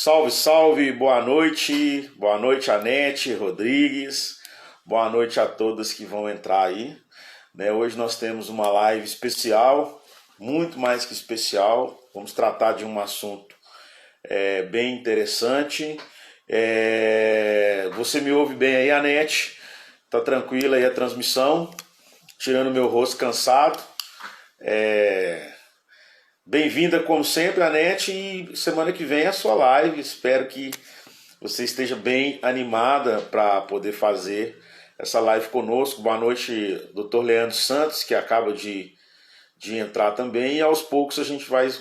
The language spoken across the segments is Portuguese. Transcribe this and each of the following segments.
Salve, salve, boa noite, Anete Rodrigues, boa noite a todas que vão entrar aí. Hoje nós temos uma live especial, muito mais que especial. Vamos tratar de um assunto bem interessante. Você me ouve bem aí, Anete? Tá tranquila aí a transmissão? Tirando meu rosto cansado. Bem-vinda, como sempre, Anete, e semana que vem é a sua live. Espero que você esteja bem animada para poder fazer essa live conosco. Boa noite, Dr. Leandro Santos, que acaba de entrar também. E aos poucos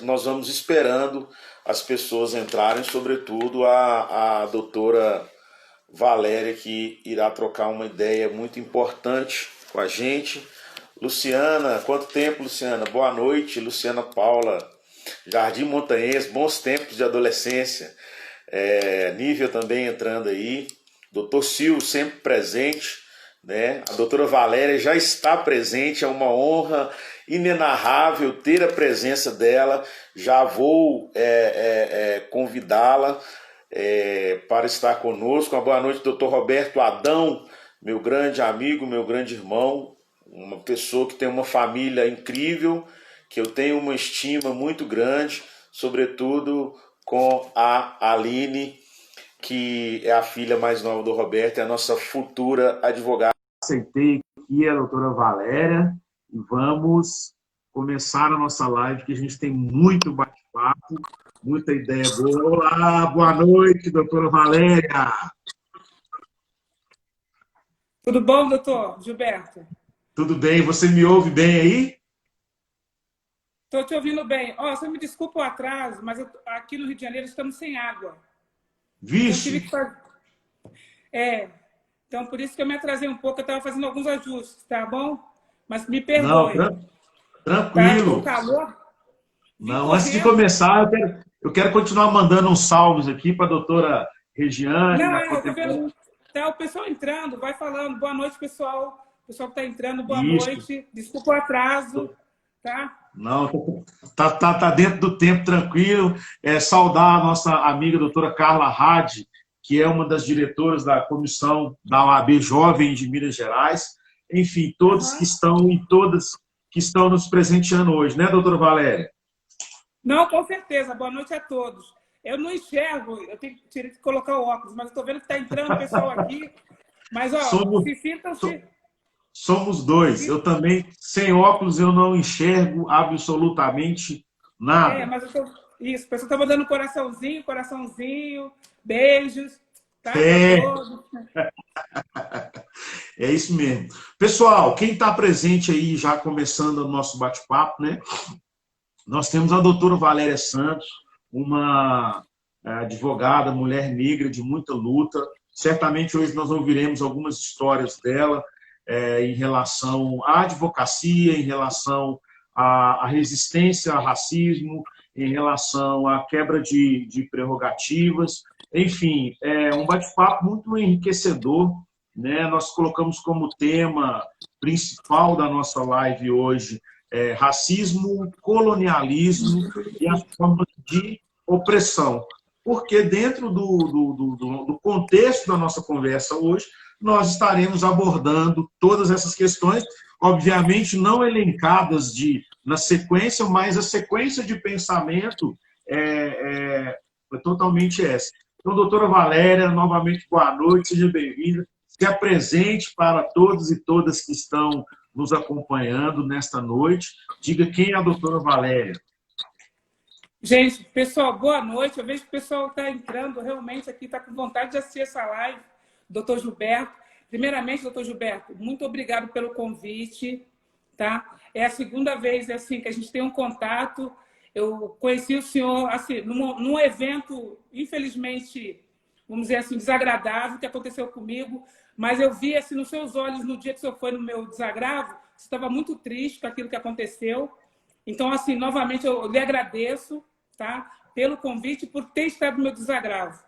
nós vamos esperando as pessoas entrarem, sobretudo a doutora Valéria, que irá trocar uma ideia muito importante com a gente. Luciana, quanto tempo, Luciana? Boa noite, Luciana Paula, Jardim Montanhense, bons tempos de adolescência. Nívia também entrando aí. Doutor Silvio, sempre presente, né? A doutora Valéria já está presente, é uma honra inenarrável ter a presença dela. Já vou convidá-la para estar conosco. Uma boa noite, doutor Roberto Adão, meu grande amigo, meu grande irmão, uma pessoa que tem uma família incrível, que eu tenho uma estima muito grande, sobretudo com a Aline, que é a filha mais nova do Roberto, é a nossa futura advogada. Aceitei aqui a doutora Valéria e vamos começar a nossa live, que a gente tem muito bate-papo, muita ideia boa. Olá, boa noite, doutora Valéria. Tudo bom, doutor Gilberto? Tudo bem, você me ouve bem aí? Estou te ouvindo bem. Você me desculpa o atraso, mas aqui no Rio de Janeiro estamos sem água. Vixe! Então por isso que eu me atrasei um pouco, eu estava fazendo alguns ajustes, tá bom? Mas me perdoe. Não, tranquilo. Tá, o calor? Não, antes de começar, eu quero continuar mandando uns salves aqui para a doutora Regiane. Eu tô vendo. Tá, o pessoal entrando, vai falando. Boa noite, pessoal. O pessoal que está entrando, boa noite. Desculpa o atraso, tá? Não, tá dentro do tempo, tranquilo. Saudar a nossa amiga doutora Carla Hadi, que é uma das diretoras da comissão da OAB Jovem de Minas Gerais. Enfim, todos que estão e todas que estão nos presenteando hoje, né, doutora Valéria? Não, com certeza. Boa noite a todos. Eu não enxergo, eu tenho que colocar o óculos, mas estou vendo que está entrando o pessoal aqui. Mas, se sintam-se... Somos dois. Eu também, sem óculos, eu não enxergo absolutamente nada. Mas isso, o pessoal está mandando coraçãozinho, beijos, tá? É isso mesmo. Pessoal, quem está presente aí, já começando o nosso bate-papo, né? Nós temos a doutora Valéria Santos, uma advogada, mulher negra de muita luta. Certamente hoje nós ouviremos algumas histórias dela em relação à advocacia, em relação à resistência ao racismo, em relação à quebra de prerrogativas. Enfim, é um bate-papo muito enriquecedor, né? Nós colocamos como tema principal da nossa live hoje racismo, colonialismo e as formas de opressão. Porque dentro do contexto da nossa conversa hoje, nós estaremos abordando todas essas questões, obviamente não elencadas na sequência, mas a sequência de pensamento é totalmente essa. Então, doutora Valéria, novamente, boa noite, seja bem-vinda. Se apresente para todos e todas que estão nos acompanhando nesta noite. Diga quem é a doutora Valéria. Gente, pessoal, boa noite. Eu vejo que o pessoal está entrando realmente aqui, está com vontade de assistir essa live. Doutor Gilberto. Primeiramente, doutor Gilberto, muito obrigado pelo convite. Tá? É a segunda vez assim, que a gente tem um contato. Eu conheci o senhor assim, num evento, infelizmente, vamos dizer assim, desagradável que aconteceu comigo, mas eu vi assim, nos seus olhos, no dia que o senhor foi no meu desagravo, você estava muito triste com aquilo que aconteceu. Então, assim, novamente, eu lhe agradeço, tá, pelo convite e por ter estado no meu desagravo.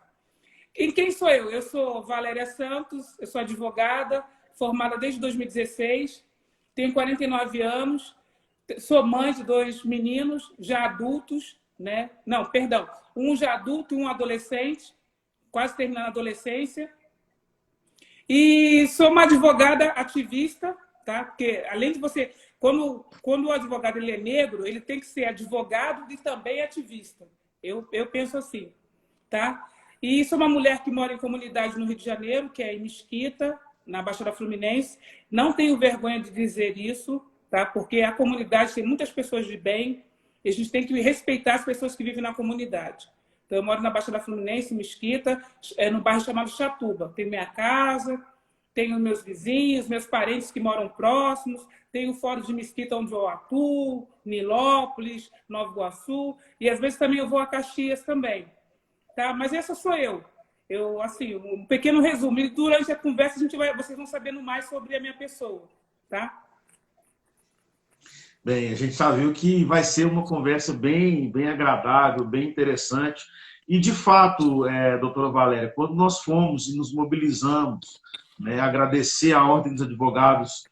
E quem sou eu? Eu sou Valéria Santos, eu sou advogada, formada desde 2016, tenho 49 anos, sou mãe de 2 meninos, já adultos, né? Não, perdão. Um já adulto e um adolescente, quase terminando a adolescência. E sou uma advogada ativista, tá? Porque além de você... Quando o advogado ele é negro, ele tem que ser advogado e também ativista. Eu penso assim, tá? E sou uma mulher que mora em comunidade no Rio de Janeiro, que é em Mesquita, na Baixada Fluminense. Não tenho vergonha de dizer isso, tá? Porque a comunidade tem muitas pessoas de bem e a gente tem que respeitar as pessoas que vivem na comunidade. Então, eu moro na Baixada Fluminense, em Mesquita, no bairro chamado Chatuba. Tenho minha casa, tenho meus vizinhos, meus parentes que moram próximos, tenho o Fórum de Mesquita onde eu atuo, Nilópolis, Nova Iguaçu, e às vezes também eu vou a Caxias também. Tá? Mas essa sou eu. Eu, assim, um pequeno resumo. E durante a conversa vocês vão sabendo mais sobre a minha pessoa. Tá? Bem, a gente já viu que vai ser uma conversa bem agradável, bem interessante. E, de fato, doutora Valéria, quando nós fomos e nos mobilizamos, né, agradecer à Ordem dos Advogados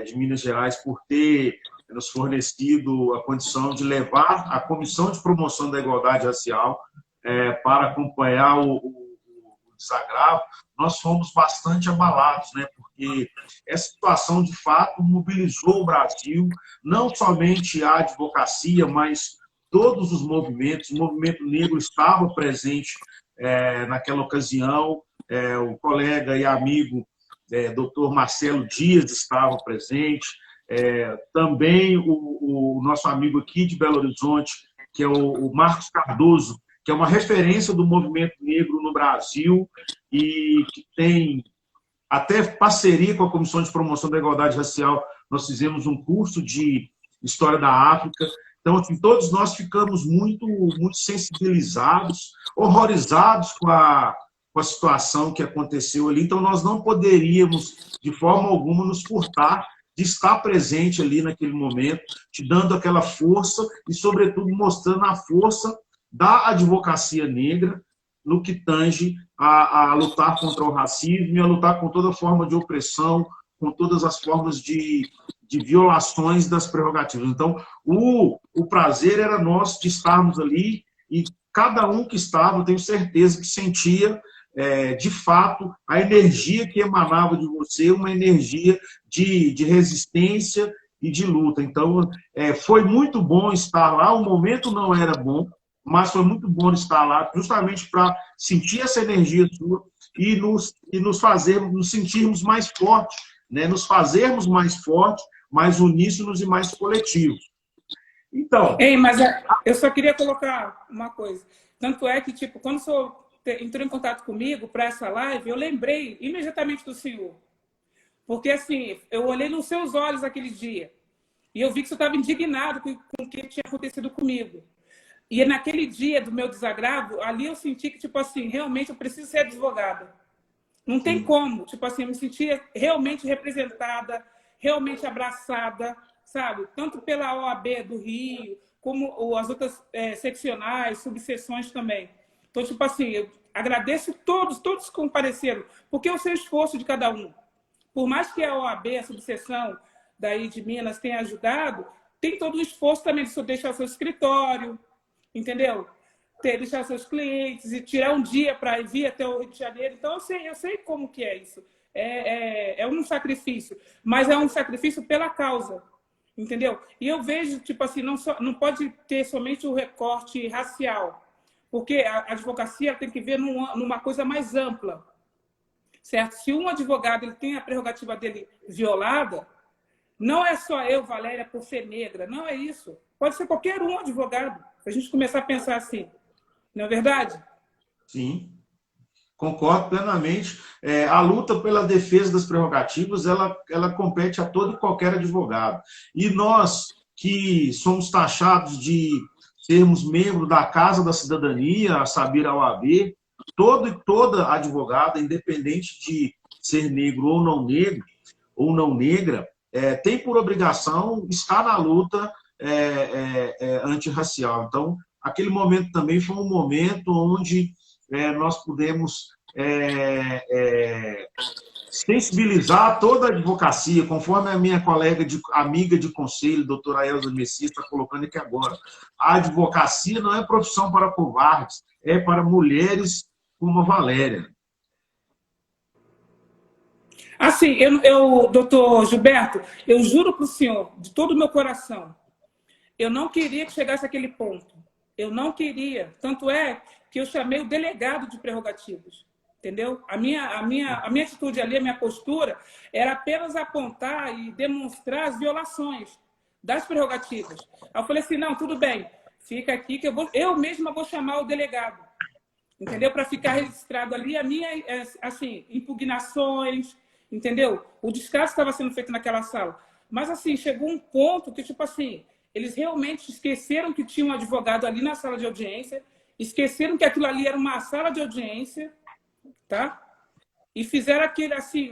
de Minas Gerais por ter nos fornecido a condição de levar a Comissão de Promoção da Igualdade Racial para acompanhar o desagravo, nós fomos bastante abalados, né? Porque essa situação, de fato, mobilizou o Brasil, não somente a advocacia, mas todos os movimentos. O movimento negro estava presente naquela ocasião, o colega e amigo doutor Marcelo Dias estava presente, também o nosso amigo aqui de Belo Horizonte, que é o Marcos Cardoso, que é uma referência do movimento negro no Brasil e que tem até parceria com a Comissão de Promoção da Igualdade Racial. Nós fizemos um curso de História da África. Então, assim, todos nós ficamos muito sensibilizados, horrorizados com a situação que aconteceu ali. Então, nós não poderíamos, de forma alguma, nos furtar de estar presente ali naquele momento, te dando aquela força e, sobretudo, mostrando a força da advocacia negra no que tange a lutar contra o racismo e a lutar com toda forma de opressão, com todas as formas de violações das prerrogativas. Então, o prazer era nosso de estarmos ali e cada um que estava, eu tenho certeza que sentia, de fato, a energia que emanava de você, uma energia de resistência e de luta. Então, foi muito bom estar lá, o momento não era bom, mas foi muito bom estar lá, justamente para sentir essa energia sua e nos sentirmos mais fortes, né? Nos fazermos mais fortes, mais uníssonos e mais coletivos. Então... Ei, mas eu só queria colocar uma coisa. Tanto é que, tipo, quando o senhor entrou em contato comigo para essa live, eu lembrei imediatamente do senhor. Porque, assim, eu olhei nos seus olhos aquele dia e eu vi que o senhor estava indignado com o que tinha acontecido comigo. E naquele dia do meu desagravo, ali eu senti que, tipo assim, realmente eu preciso ser advogada. Não tem como. Tipo assim, eu me sentia realmente representada, realmente abraçada, sabe? Tanto pela OAB do Rio, como as outras seccionais, subseções também. Então, tipo assim, eu agradeço todos que compareceram, porque é o seu esforço de cada um. Por mais que a OAB, a subseção daí de Minas, tenha ajudado, tem todo o esforço também de deixar o seu escritório, entendeu? Deixar seus clientes e tirar um dia para vir até o Rio de Janeiro. Então, eu sei como que é isso. É um sacrifício, mas é um sacrifício pela causa, entendeu? E eu vejo, tipo assim, não pode ter somente o recorte racial, porque a advocacia tem que ver numa coisa mais ampla, certo? Se um advogado ele tem a prerrogativa dele violada, não é só eu, Valéria, por ser negra, não é isso. Pode ser qualquer um advogado. Se a gente começar a pensar assim, não é verdade? Sim, concordo plenamente. A luta pela defesa das prerrogativas, ela compete a todo e qualquer advogado. E nós, que somos taxados de sermos membros da Casa da Cidadania, a saber, a OAB, toda advogada, independente de ser negro ou não negra, tem por obrigação estar na luta antirracial. Então, aquele momento também foi um momento onde nós pudemos sensibilizar toda a advocacia, conforme a minha colega, amiga de conselho, doutora Elza Messias, está colocando aqui agora. A advocacia não é profissão para covardes, é para mulheres como a Valéria. Assim, doutor Gilberto, eu juro para o senhor, de todo o meu coração, eu não queria que chegasse àquele ponto. Eu não queria. Tanto é que eu chamei o delegado de prerrogativas. Entendeu? A minha atitude ali, a minha postura, era apenas apontar e demonstrar as violações das prerrogativas. Aí eu falei assim, não, tudo bem, fica aqui que eu mesma vou chamar o delegado. Entendeu? Para ficar registrado ali a minha, assim, impugnações, entendeu? O descaso estava sendo feito naquela sala. Mas, assim, chegou um ponto que, tipo assim, eles realmente esqueceram que tinha um advogado ali na sala de audiência, esqueceram que aquilo ali era uma sala de audiência, tá? E fizeram aquele, assim,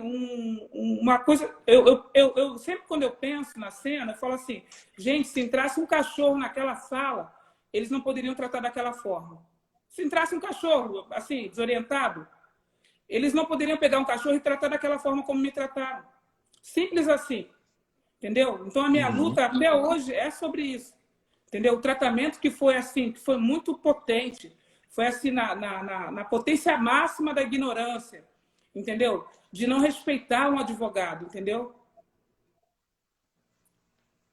uma coisa... Eu sempre, quando eu penso na cena, eu falo assim, gente, se entrasse um cachorro naquela sala, eles não poderiam tratar daquela forma. Se entrasse um cachorro, assim, desorientado, eles não poderiam pegar um cachorro e tratar daquela forma como me trataram. Simples assim. Entendeu? Então, a minha luta até hoje é sobre isso. Entendeu? O tratamento que foi assim, que foi muito potente, foi assim na potência máxima da ignorância, entendeu? De não respeitar um advogado, entendeu?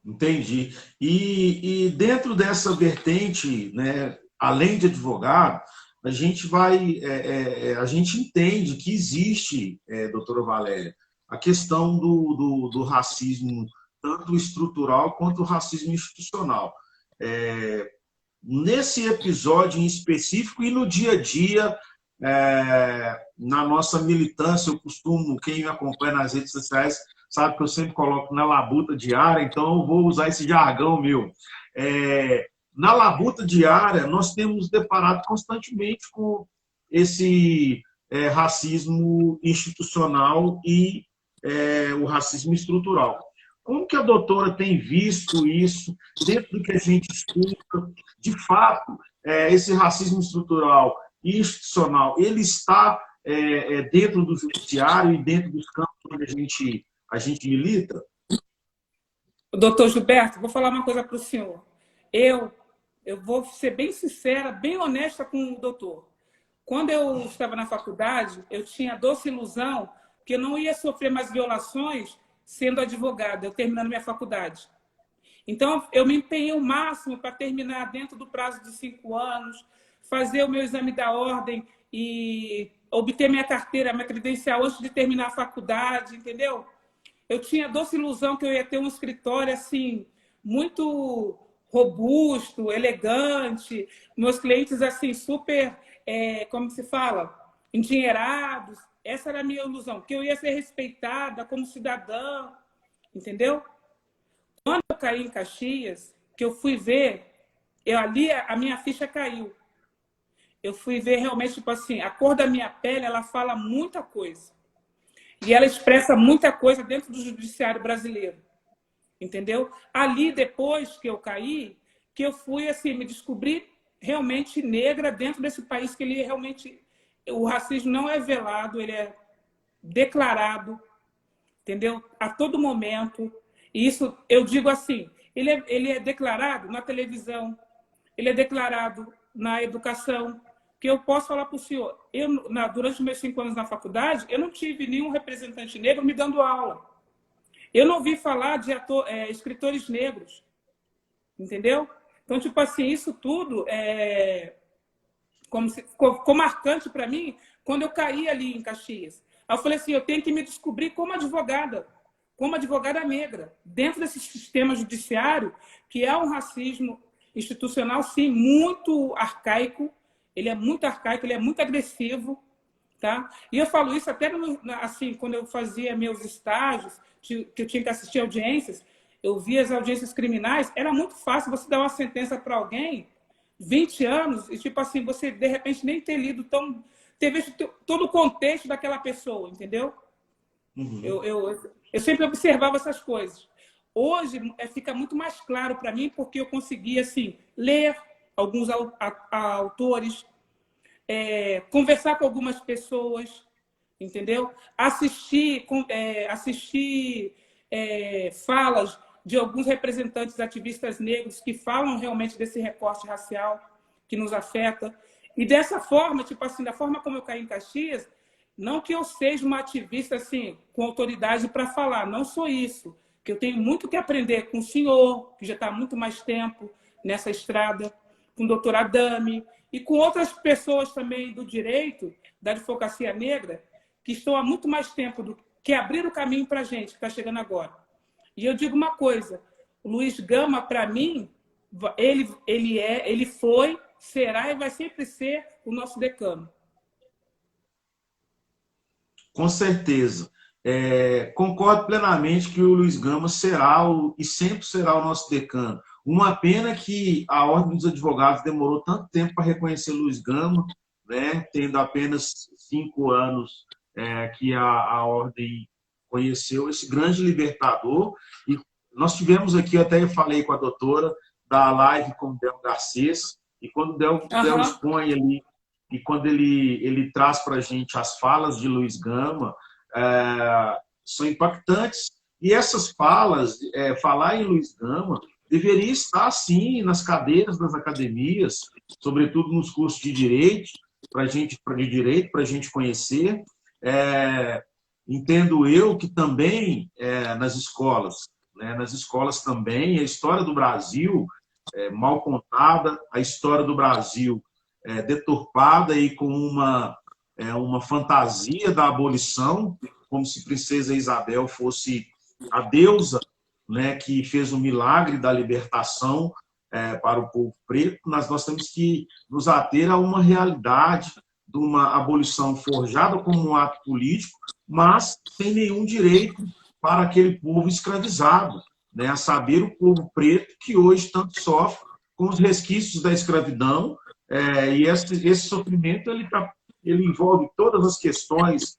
Entendi. E dentro dessa vertente, né, além de advogado, a gente a gente entende que existe, doutora Valéria, a questão do racismo, tanto estrutural quanto o racismo institucional. Nesse episódio em específico e no dia a dia, na nossa militância, eu costumo, quem me acompanha nas redes sociais, sabe que eu sempre coloco na labuta diária, então eu vou usar esse jargão meu. Na labuta diária, nós temos deparado constantemente com esse racismo institucional e o racismo estrutural. Como que a doutora tem visto isso dentro do que a gente escuta? De fato, esse racismo estrutural e institucional, ele está dentro do judiciário e dentro dos campos onde a gente milita? Doutor Gilberto, vou falar uma coisa para o senhor. Eu vou ser bem sincera, bem honesta com o doutor. Quando eu estava na faculdade, eu tinha a doce ilusão que eu não ia sofrer mais violações sendo advogada, eu terminando minha faculdade. Então, eu me empenhei o máximo para terminar dentro do prazo de 5 anos, fazer o meu exame da ordem e obter minha carteira, minha credencial antes de terminar a faculdade, entendeu? Eu tinha a doce ilusão que eu ia ter um escritório assim, muito robusto, elegante, meus clientes assim, super, como se fala, endinheirados. Essa era a minha ilusão, que eu ia ser respeitada como cidadã, entendeu? Quando eu caí em Caxias, que eu fui ver, ali a minha ficha caiu. Eu fui ver realmente, tipo assim, a cor da minha pele, ela fala muita coisa. E ela expressa muita coisa dentro do judiciário brasileiro. Entendeu? Ali, depois que eu caí, que eu fui, assim, me descobrir realmente negra dentro desse país, que ele realmente... O racismo não é velado, ele é declarado, entendeu? A todo momento. E isso, eu digo assim, ele é declarado na televisão, ele é declarado na educação, que eu posso falar para o senhor, durante os meus 5 anos na faculdade, eu não tive nenhum representante negro me dando aula. Eu não ouvi falar de escritores negros, entendeu? Então, tipo assim, isso tudo ficou marcante para mim quando eu caí ali em Caxias. Aí eu falei assim, eu tenho que me descobrir como advogada negra, dentro desse sistema judiciário, que é um racismo institucional, sim, muito arcaico. Ele é muito arcaico, ele é muito agressivo, tá? E eu falo isso até assim, quando eu fazia meus estágios, que eu tinha que assistir audiências, eu via as audiências criminais, era muito fácil você dar uma sentença para alguém, 20 anos, e tipo assim, você de repente nem ter lido ter visto todo o contexto daquela pessoa, entendeu? Uhum. Eu sempre observava essas coisas. Hoje fica muito mais claro para mim, porque eu consegui assim, ler alguns autores, conversar com algumas pessoas, entendeu? Assistir falas de alguns representantes ativistas negros que falam realmente desse recorte racial que nos afeta. E dessa forma, tipo assim, da forma como eu caí em Caxias, não que eu seja uma ativista assim, com autoridade para falar, não sou isso, que eu tenho muito que aprender com o senhor, que já está há muito mais tempo nessa estrada, com o doutor Adame, e com outras pessoas também do direito, da advocacia negra, que estão há muito mais tempo que abriram o caminho para a gente, que está chegando agora. E eu digo uma coisa, o Luiz Gama, para mim, ele foi, será e vai sempre ser o nosso decano. Com certeza. Concordo plenamente que o Luiz Gama será e sempre será o nosso decano. Uma pena que a Ordem dos Advogados demorou tanto tempo para reconhecer o Luiz Gama, né, tendo apenas 5 anos que a Ordem conheceu esse grande libertador. E nós tivemos aqui, até eu falei com a doutora, da live com o Del Garcês, e quando o Del expõe ali, e quando ele traz para a gente as falas de Luiz Gama, são impactantes. E essas falas, falar em Luiz Gama, deveria estar, sim, nas cadeiras das academias, sobretudo nos cursos de direito, para a gente conhecer. Entendo eu que também nas escolas também, a história do Brasil mal contada, a história do Brasil deturpada e com uma fantasia da abolição, como se Princesa Isabel fosse a deusa, né, que fez o milagre da libertação para o povo preto. Nós temos que nos ater a uma realidade de uma abolição forjada como um ato político, mas sem nenhum direito para aquele povo escravizado, né, a saber, o povo preto que hoje tanto sofre com os resquícios da escravidão. E esse sofrimento ele envolve todas as questões,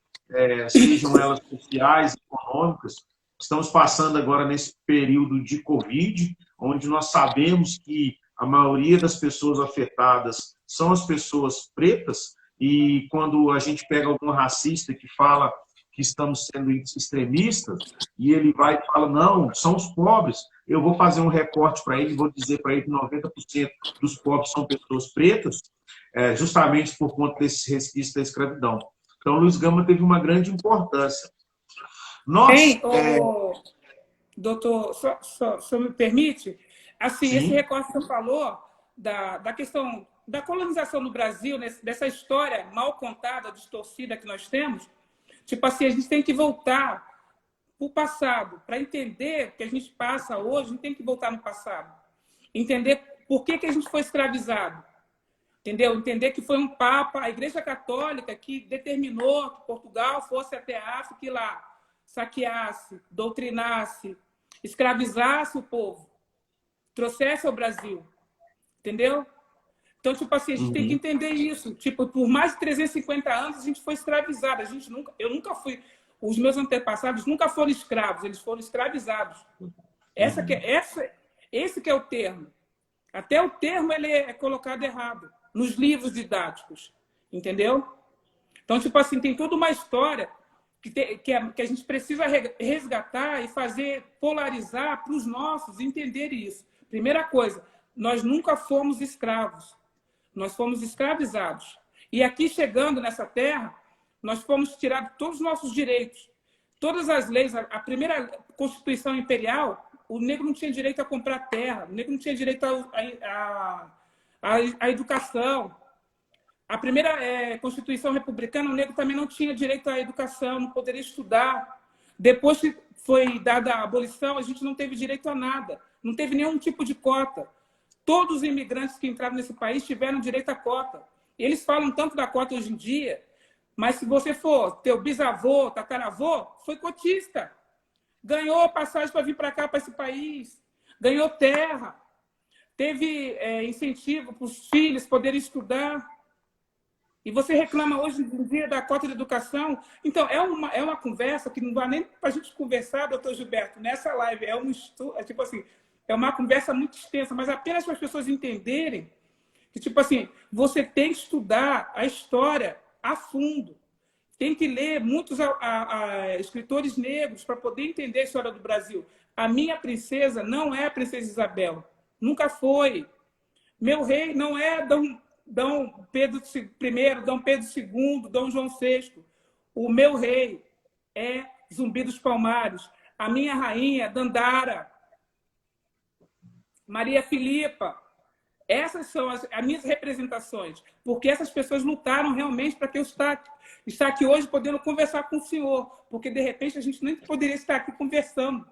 sejam elas sociais, econômicas. Estamos passando agora nesse período de Covid, onde nós sabemos que a maioria das pessoas afetadas são as pessoas pretas, e quando a gente pega algum racista que fala que estamos sendo extremistas, e ele vai e fala, não, são os pobres, eu vou fazer um recorte para ele, vou dizer para ele que 90% dos pobres são pessoas pretas, justamente por conta desses resquícios da escravidão. Então, Luiz Gama teve uma grande importância. Doutor, só me permite? Assim, Sim. Esse recorte que você falou da questão da colonização no Brasil, dessa história mal contada, distorcida que nós temos, tipo assim, a gente tem que voltar para o passado. Para entender o que a gente passa hoje, a gente tem que voltar no passado. Entender por que a gente foi escravizado. Entendeu? Entender que foi um Papa, a Igreja Católica, que determinou que Portugal fosse até a África e lá saqueasse, doutrinasse, escravizasse o povo, trouxesse ao Brasil. Entendeu? Então, tipo assim, a gente tem que entender isso. Tipo, por mais de 350 anos, a gente foi escravizado. Eu nunca fui... Os meus antepassados nunca foram escravos, eles foram escravizados. Esse que é o termo. Até o termo ele é colocado errado nos livros didáticos. Entendeu? Então, tipo assim, tem toda uma história que a gente precisa resgatar e fazer polarizar para os nossos entenderem isso. Primeira coisa, nós nunca fomos escravos. Nós fomos escravizados. E aqui, chegando nessa terra, nós fomos tirados todos os nossos direitos. Todas as leis, a primeira Constituição Imperial, o negro não tinha direito a comprar terra, o negro não tinha direito à educação. A primeira Constituição Republicana, o negro também não tinha direito à educação, não poderia estudar. Depois que foi dada a abolição, a gente não teve direito a nada, não teve nenhum tipo de cota. Todos os imigrantes que entraram nesse país tiveram direito à cota. Eles falam tanto da cota hoje em dia, mas se você for, teu bisavô, tataravô, foi cotista. Ganhou passagem para vir para cá, para esse país. Ganhou terra. Teve incentivo para os filhos poderem estudar. E você reclama hoje em dia da cota de educação. Então, é uma conversa que não dá nem para a gente conversar, doutor Gilberto, nessa live. Tipo assim, é uma conversa muito extensa, mas apenas para as pessoas entenderem que, tipo assim, você tem que estudar a história a fundo. tem que ler muitos escritores negros para poder entender a história do Brasil. A minha princesa não é a princesa Isabel. Nunca foi. Meu rei não é Dom Pedro I, Dom Pedro II, Dom João VI. O meu rei é Zumbi dos Palmares. A minha rainha, Dandara. Maria Filipa. Essas são as minhas representações, porque essas pessoas lutaram realmente para que eu estar aqui hoje podendo conversar com o senhor, porque de repente a gente nem poderia estar aqui conversando.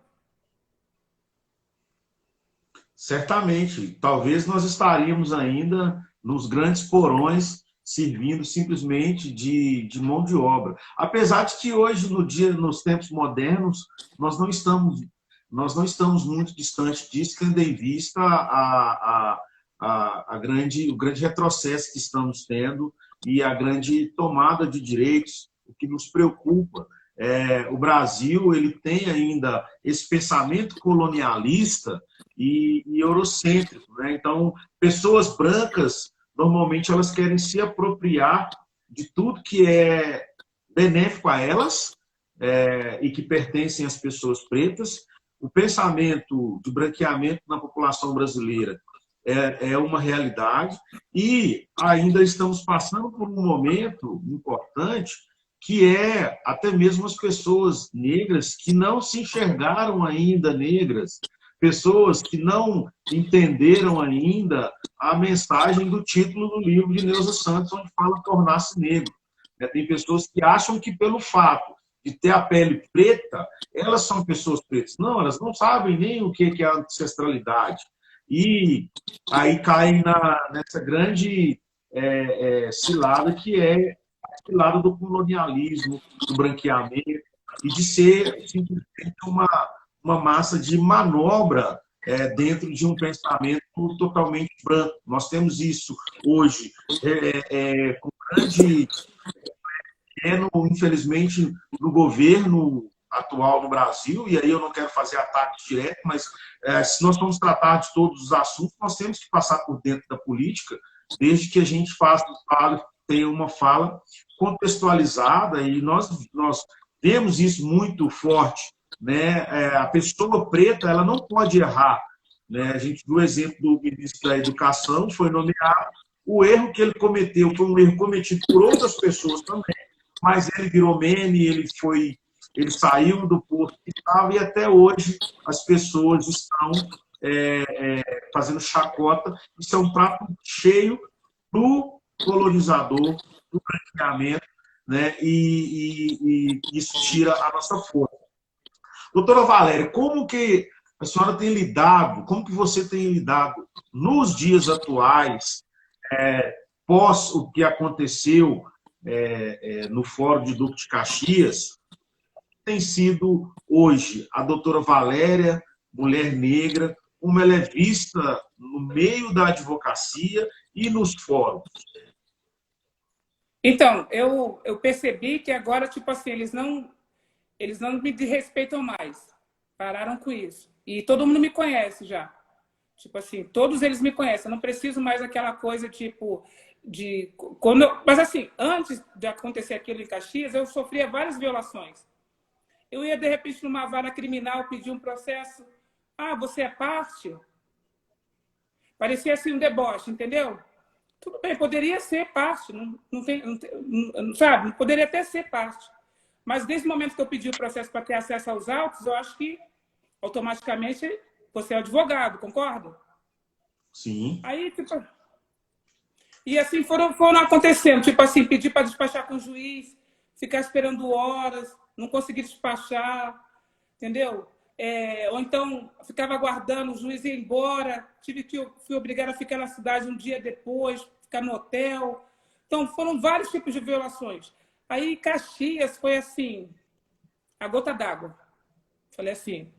Certamente, talvez nós estaríamos ainda nos grandes porões servindo simplesmente de mão de obra. Apesar de que hoje, nos tempos modernos, nós não estamos muito distantes disso, tendo em vista o grande retrocesso que estamos tendo e a grande tomada de direitos, o que nos preocupa. O Brasil ele tem ainda esse pensamento colonialista e eurocêntrico, né? Então, pessoas brancas, normalmente, elas querem se apropriar de tudo que é benéfico a elas e que pertencem às pessoas pretas. O pensamento de branqueamento na população brasileira é uma realidade e ainda estamos passando por um momento importante que é até mesmo as pessoas negras que não se enxergaram ainda negras, pessoas que não entenderam ainda a mensagem do título do livro de Neuza Santos, onde fala tornar-se negro. Tem pessoas que acham que pelo fato de ter a pele preta, elas são pessoas pretas. Não, elas não sabem nem o que é a ancestralidade. E aí caem nessa grande cilada que é a cilada do colonialismo, do branqueamento, e de ser simplesmente uma massa de manobra dentro de um pensamento totalmente branco. Nós temos isso hoje com grande... infelizmente, no governo atual no Brasil, e aí eu não quero fazer ataques diretos, mas se nós vamos tratar de todos os assuntos, nós temos que passar por dentro da política, desde que a gente tenha uma fala contextualizada, e nós vemos isso muito forte, né? A pessoa preta ela não pode errar, né? A gente viu o exemplo do ministro da Educação, foi nomeado, o erro que ele cometeu foi um erro cometido por outras pessoas também, mas ele virou meme, ele saiu do posto que estava e até hoje as pessoas estão fazendo chacota. Isso é um prato cheio do colonizador, do branqueamento, né? E isso tira a nossa força. Doutora Valéria, como que a senhora tem lidado, como que você tem lidado nos dias atuais, pós o que aconteceu no Fórum de Duque de Caxias, tem sido hoje a doutora Valéria, mulher negra, como ela é vista no meio da advocacia e nos fóruns? Então, eu percebi que agora, tipo assim, eles não me respeitam mais. Pararam com isso. E todo mundo me conhece já. Tipo assim, todos eles me conhecem. Eu não preciso mais aquela coisa, tipo, mas assim, antes de acontecer aquilo em Caxias, eu sofria várias violações. Eu ia, de repente, numa vara criminal, pedir um processo. Ah, você é parte? Parecia assim um deboche, entendeu? Tudo bem, poderia ser parte, sabe? Poderia até ser parte. Mas desde o momento que eu pedi o processo para ter acesso aos autos, eu acho que automaticamente você é advogado, concorda? Sim. Aí, tipo... E assim foram acontecendo. Tipo assim, pedir para despachar com o juiz, ficar esperando horas, não conseguir despachar, entendeu? Ou então ficava aguardando o juiz ir embora, fui obrigada a ficar na cidade um dia depois, ficar no hotel. Então, foram vários tipos de violações. Aí, Caxias foi assim, a gota d'água. Falei assim,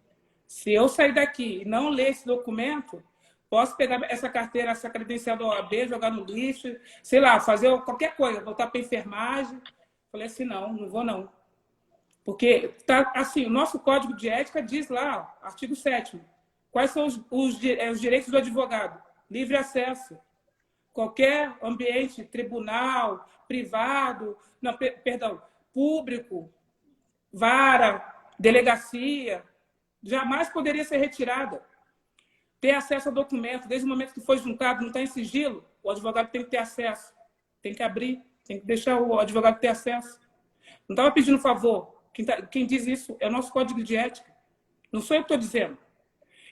se eu sair daqui e não ler esse documento, posso pegar essa carteira, essa credencial da OAB, jogar no lixo, sei lá, fazer qualquer coisa, voltar para enfermagem. Falei assim, não vou não. Porque, tá, assim, o nosso código de ética diz lá, artigo 7º, quais são os direitos do advogado? Livre acesso. Qualquer ambiente, tribunal, privado, não, perdão, público, vara, delegacia, jamais poderia ser retirada. Ter acesso a documento, desde o momento que foi juntado, não está em sigilo, o advogado tem que ter acesso, tem que abrir, tem que deixar o advogado ter acesso. Não estava pedindo favor. Quem diz isso é o nosso código de ética. Não sou eu que estou dizendo.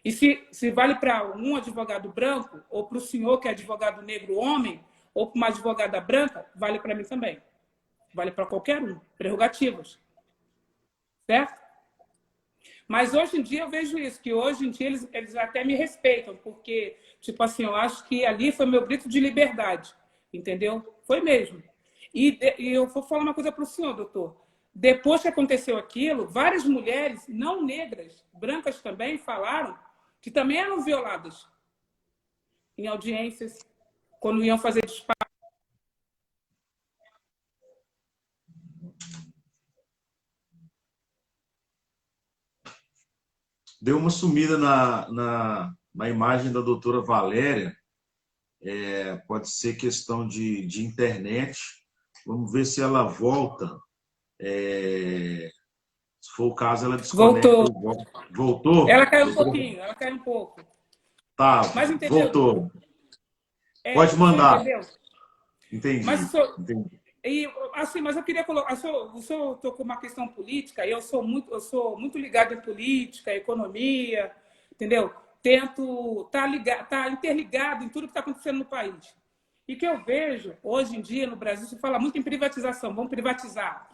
E se vale para um advogado branco, ou para o senhor que é advogado negro homem, ou para uma advogada branca, vale para mim também. Vale para qualquer um. Prerrogativas. Certo? Mas hoje em dia eu vejo isso, que hoje em dia eles até me respeitam, porque, tipo assim, eu acho que ali foi meu grito de liberdade. Entendeu? Foi mesmo. E eu vou falar uma coisa para o senhor, doutor. Depois que aconteceu aquilo, várias mulheres não negras, brancas também, falaram que também eram violadas em audiências, quando iam fazer disparo. Deu uma sumida na imagem da doutora Valéria. Pode ser questão de internet. Vamos ver se ela volta. Se for o caso, ela desconecta. Voltou? Ela caiu um pouquinho, ela caiu um pouco. Tá, mas entendeu? Voltou. Pode mandar. Entendeu? Entendi. Entendi. E, assim, mas eu queria colocar... O senhor tocou uma questão política, e eu sou muito ligado em política, economia, entendeu? Tento estar interligado em tudo que está acontecendo no país. E que eu vejo, hoje em dia, no Brasil, se fala muito em privatização. Vamos privatizar.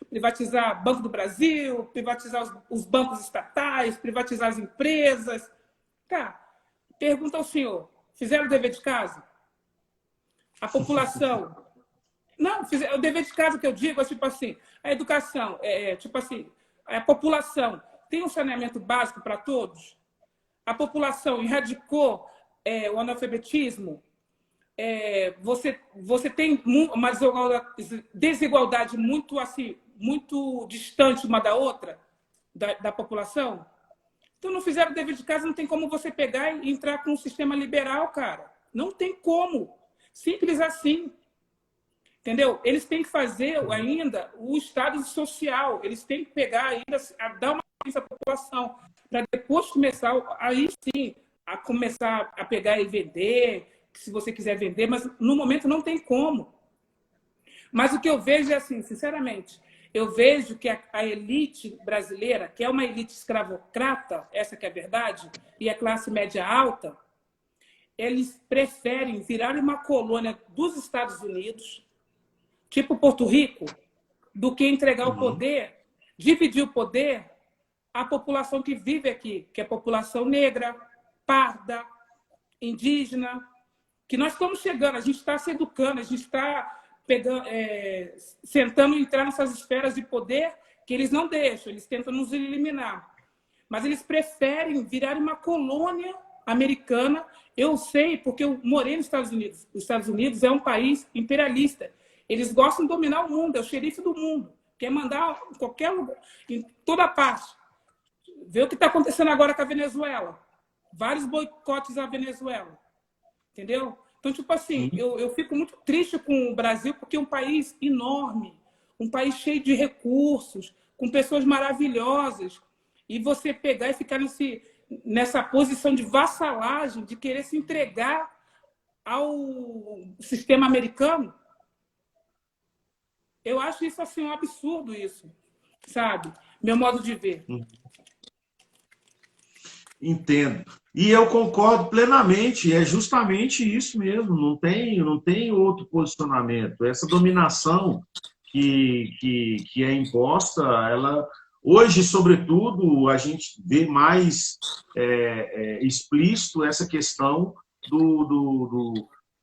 Privatizar Banco do Brasil, privatizar os bancos estatais, privatizar as empresas. Tá, pergunta ao senhor, fizeram o dever de casa? A população... Não, o dever de casa que eu digo é tipo assim, a educação, tipo assim, a população tem um saneamento básico para todos? A população erradicou o analfabetismo? Você tem uma desigualdade muito, assim, muito distante uma da outra, da população? Então, não fizeram o dever de casa, não tem como você pegar e entrar com um sistema liberal, cara. Não tem como. Simples assim. Entendeu? Eles têm que fazer ainda o estado social. Eles têm que pegar ainda, dar uma assistência à população, para depois começar, aí sim, a começar a pegar e vender, se você quiser vender, mas no momento não tem como. Mas o que eu vejo é assim, sinceramente, eu vejo que a elite brasileira, que é uma elite escravocrata, essa que é a verdade, e a classe média alta, eles preferem virar uma colônia dos Estados Unidos, tipo Porto Rico, do que entregar o poder, dividir o poder à população que vive aqui, que é a população negra, parda, indígena, que nós estamos chegando, a gente está se educando, a gente está sentando entrar nessas esferas de poder que eles não deixam, eles tentam nos eliminar. Mas eles preferem virar uma colônia americana. Eu sei, porque eu morei nos Estados Unidos. Os Estados Unidos é um país imperialista. Eles gostam de dominar o mundo, é o xerife do mundo. Quer mandar em qualquer lugar, em toda parte. Vê o que está acontecendo agora com a Venezuela. Vários boicotes à Venezuela. Entendeu? Então, tipo assim, eu fico muito triste com o Brasil, porque é um país enorme, um país cheio de recursos, com pessoas maravilhosas. E você pegar e ficar nessa posição de vassalagem, de querer se entregar ao sistema americano, eu acho isso assim um absurdo, isso, sabe? Meu modo de ver. Entendo. E eu concordo plenamente, é justamente isso mesmo, não tem outro posicionamento. Essa dominação que é imposta, ela hoje, sobretudo, a gente vê mais explícito essa questão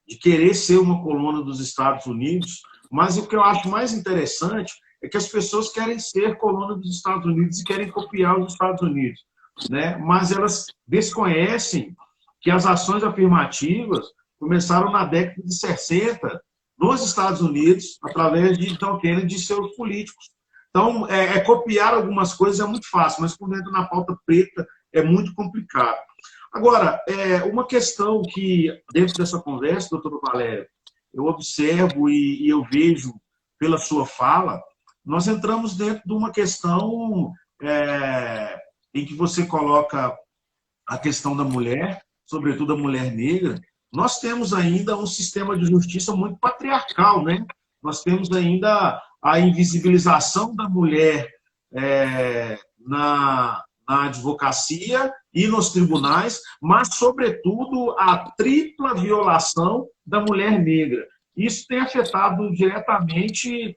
de querer ser uma colônia dos Estados Unidos. Mas o que eu acho mais interessante é que as pessoas querem ser colônia dos Estados Unidos e querem copiar os Estados Unidos, né? Mas elas desconhecem que as ações afirmativas começaram na década de 60 nos Estados Unidos, através de John Kennedy e seus políticos. Então, copiar algumas coisas é muito fácil, mas quando entra na pauta preta é muito complicado. Agora, uma questão que, dentro dessa conversa, doutora Valéria, eu observo e eu vejo pela sua fala, nós entramos dentro de uma questão em que você coloca a questão da mulher, sobretudo a mulher negra. Nós temos ainda um sistema de justiça muito patriarcal, né? Nós temos ainda a invisibilização da mulher na advocacia e nos tribunais, mas, sobretudo, a tripla violação da mulher negra. Isso tem afetado diretamente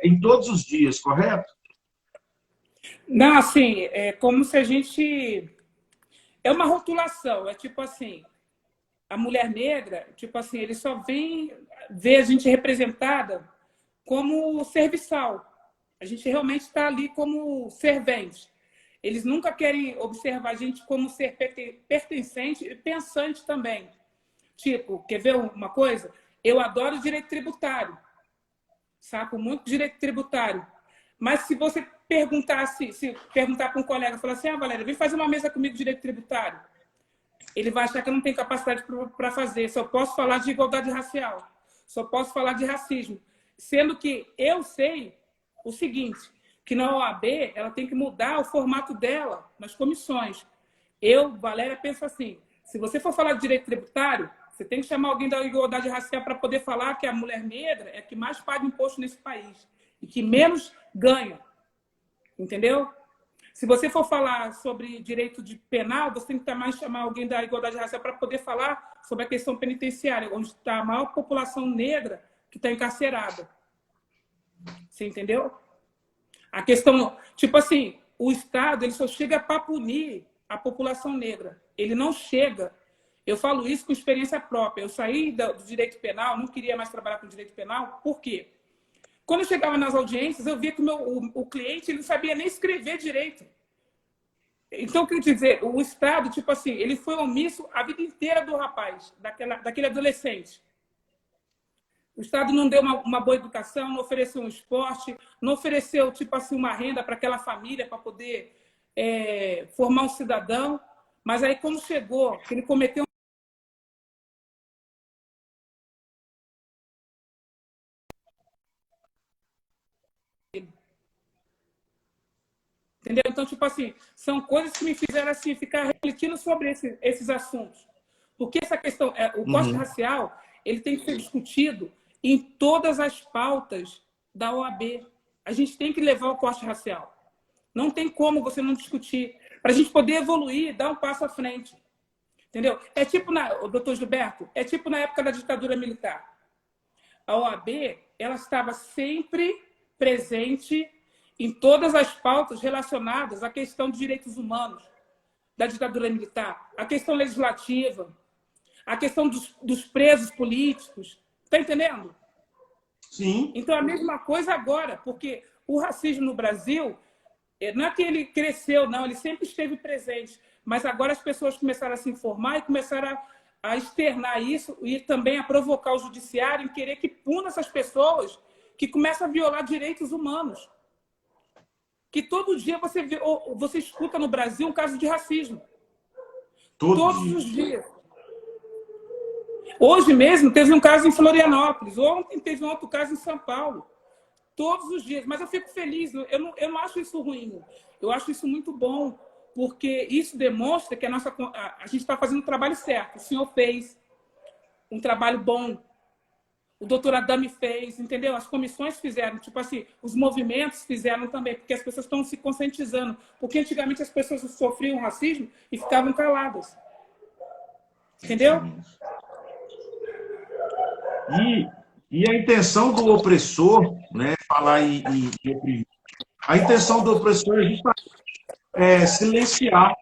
em todos os dias, correto? Não, assim, é como se a gente... É uma rotulação, é tipo assim, a mulher negra, tipo assim, ele só vem ver a gente representada como serviçal. A gente realmente está ali como servente. Eles nunca querem observar a gente como ser pertencente e pensante também. Tipo, quer ver uma coisa? Eu adoro direito tributário. Saco muito direito tributário. Mas se você perguntar para um colega, falar assim, Valéria, vem fazer uma mesa comigo de direito tributário. Ele vai achar que eu não tenho capacidade para fazer. Só posso falar de igualdade racial. Só posso falar de racismo. Sendo que eu sei o seguinte, que na OAB ela tem que mudar o formato dela nas comissões. Eu, Valéria, penso assim, se você for falar de direito tributário, você tem que chamar alguém da igualdade racial para poder falar que a mulher negra é a que mais paga imposto nesse país e que menos ganha. Entendeu? Se você for falar sobre direito de penal, você tem que também chamar alguém da igualdade racial para poder falar sobre a questão penitenciária, onde está a maior população negra que está encarcerada. Você entendeu? A questão, tipo assim, o Estado ele só chega para punir a população negra. Ele não chega. Eu falo isso com experiência própria. Eu saí do direito penal, não queria mais trabalhar com direito penal. Por quê? Quando eu chegava nas audiências, eu via que o cliente ele não sabia nem escrever direito. Então, quer dizer, o Estado, tipo assim, ele foi omisso a vida inteira do rapaz, daquele adolescente. O Estado não deu uma boa educação, não ofereceu um esporte, não ofereceu, tipo assim, uma renda para aquela família para poder formar um cidadão. Mas aí, quando chegou, que ele cometeu entendeu? Então, tipo assim, são coisas que me fizeram assim, ficar refletindo sobre esses assuntos. Porque essa questão, o corte racial, ele tem que ser discutido em todas as pautas da OAB. A gente tem que levar o corte racial. Não tem como você não discutir. Para a gente poder evoluir, dar um passo à frente. Entendeu? É tipo, doutor Gilberto, é tipo na época da ditadura militar. A OAB, ela estava sempre presente em todas as pautas relacionadas à questão de direitos humanos da ditadura militar, a questão legislativa, a questão dos presos políticos. Está entendendo? Sim. Então, a mesma coisa agora, porque o racismo no Brasil, não é que ele cresceu, não, ele sempre esteve presente, mas agora as pessoas começaram a se informar e começaram a externar isso e também a provocar o judiciário em querer que puna essas pessoas que começam a violar direitos humanos. Que todo dia você escuta no Brasil um caso de racismo. Todos os dias. Hoje mesmo teve um caso em Florianópolis. Ontem teve um outro caso em São Paulo. Todos os dias. Mas eu fico feliz. Eu não acho isso ruim. Eu acho isso muito bom. Porque isso demonstra que a gente está fazendo o trabalho certo. O senhor fez um trabalho bom. O doutor Adame fez, entendeu? As comissões fizeram, tipo assim, os movimentos fizeram também, porque as pessoas estão se conscientizando. Porque antigamente as pessoas sofriam racismo e ficavam caladas. Entendeu? E a intenção do opressor, né, falar em oprimir, a intenção do opressor é justamente silenciar,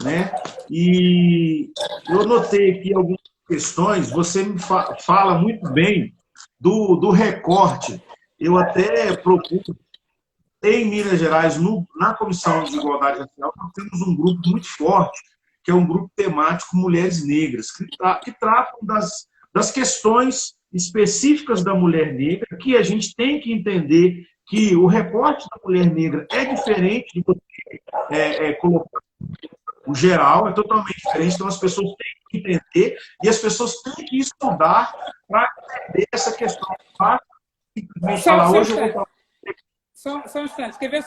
né? E eu notei aqui algumas questões, você me fala muito bem do recorte. Eu até procuro, em Minas Gerais, na Comissão de Igualdade Racial, nós temos um grupo muito forte, que é um grupo temático Mulheres Negras, que tratam das questões específicas da mulher negra, que a gente tem que entender que o recorte da mulher negra é diferente de você colocar o geral, é totalmente diferente, então as pessoas têm que entender e as pessoas têm que estudar para entender essa questão simplesmente falar, hoje eu vou falar. Só um instante. Quer ver?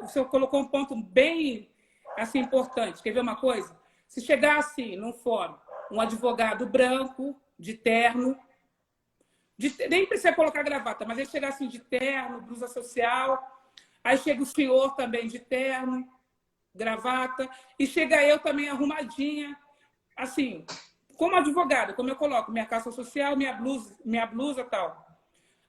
O senhor colocou um ponto bem assim, importante. Quer ver uma coisa? Se chegar assim, num fórum, um advogado branco, de terno, nem precisa colocar gravata, mas ele chegar assim de terno, blusa social, aí chega o senhor também de terno, gravata, e chega eu também arrumadinha, assim, como advogada, como eu coloco, minha calça social, minha blusa e tal.